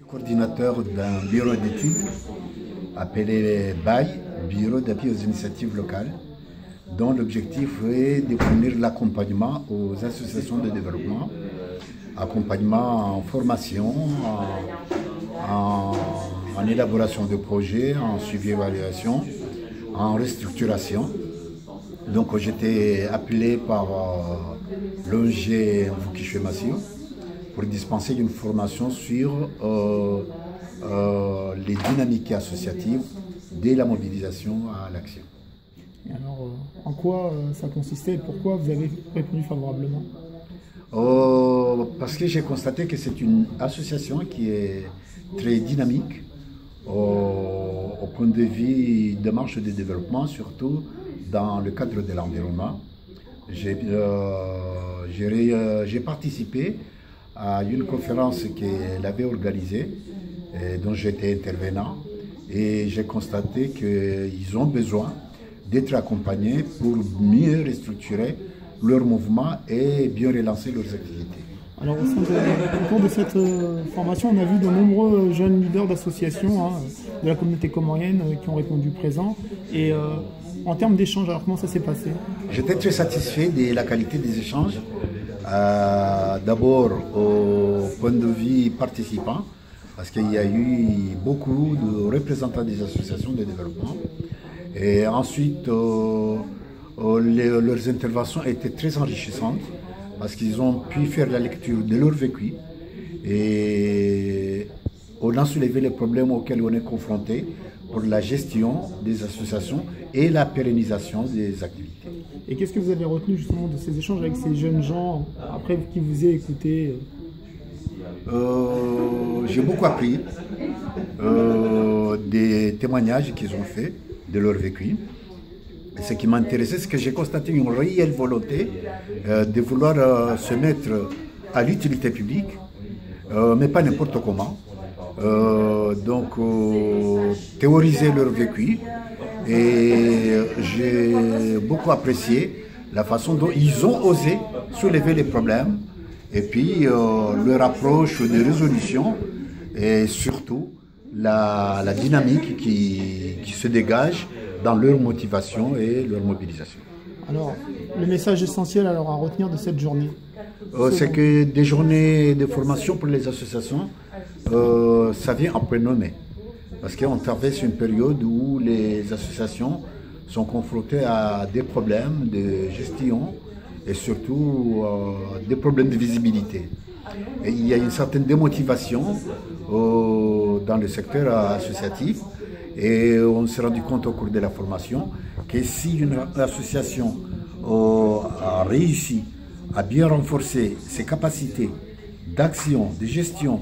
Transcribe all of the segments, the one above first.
Je suis coordinateur d'un bureau d'études appelé BAI, Bureau d'appui aux initiatives locales, dont l'objectif est de fournir l'accompagnement aux associations de développement, accompagnement en formation, en élaboration de projets, en suivi-évaluation, en restructuration. Donc j'étais appelé par l'ONG Mvukishwe-Massio pour dispenser une formation sur les dynamiques associatives dès la mobilisation à l'action. Et alors, en quoi ça consistait et pourquoi vous avez répondu favorablement? Parce que j'ai constaté que c'est une association qui est très dynamique au point de vue démarche de développement, surtout dans le cadre de l'environnement. J'ai participé à une conférence qu'elle avait organisée, dont j'étais intervenant, et j'ai constaté qu'ils ont besoin d'être accompagnés pour mieux restructurer leur mouvement et bien relancer leurs activités. Alors au cours de cette formation, on a vu de nombreux jeunes leaders d'associations de la communauté comorienne qui ont répondu présent. Et en termes d'échanges, alors comment ça s'est passé? J'étais très satisfait de la qualité des échanges. D'abord au point de vue participant, parce qu'il y a eu beaucoup de représentants des associations de développement. Et ensuite, leurs interventions étaient très enrichissantes parce qu'ils ont pu faire la lecture de leur vécu et on a soulevé les problèmes auxquels on est confronté pour la gestion des associations et la pérennisation des activités. Et qu'est-ce que vous avez retenu justement de ces échanges avec ces jeunes gens après qui vous aient écouté? J'ai beaucoup appris des témoignages qu'ils ont faits de leur vécu. Et ce qui m'a intéressé, c'est que j'ai constaté une réelle volonté de vouloir se mettre à l'utilité publique, mais pas n'importe comment. Donc, théoriser leur vécu. Et j'ai beaucoup apprécié la façon dont ils ont osé soulever les problèmes et puis leur approche de résolution et surtout la dynamique qui se dégage dans leur motivation et leur mobilisation. Alors, le message essentiel alors à retenir de cette journée? C'est que des journées de formation pour les associations, ça vient en prénommé. Parce qu'on traverse une période où les associations sont confrontées à des problèmes de gestion et surtout des problèmes de visibilité. Et il y a une certaine démotivation dans le secteur associatif et on s'est rendu compte au cours de la formation que si une association a réussi à bien renforcer ses capacités d'action, de gestion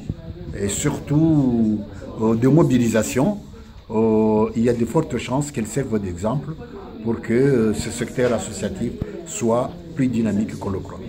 et surtout de mobilisation, il y a de fortes chances qu'elle serve d'exemple pour que ce secteur associatif soit plus dynamique qu'on le croit.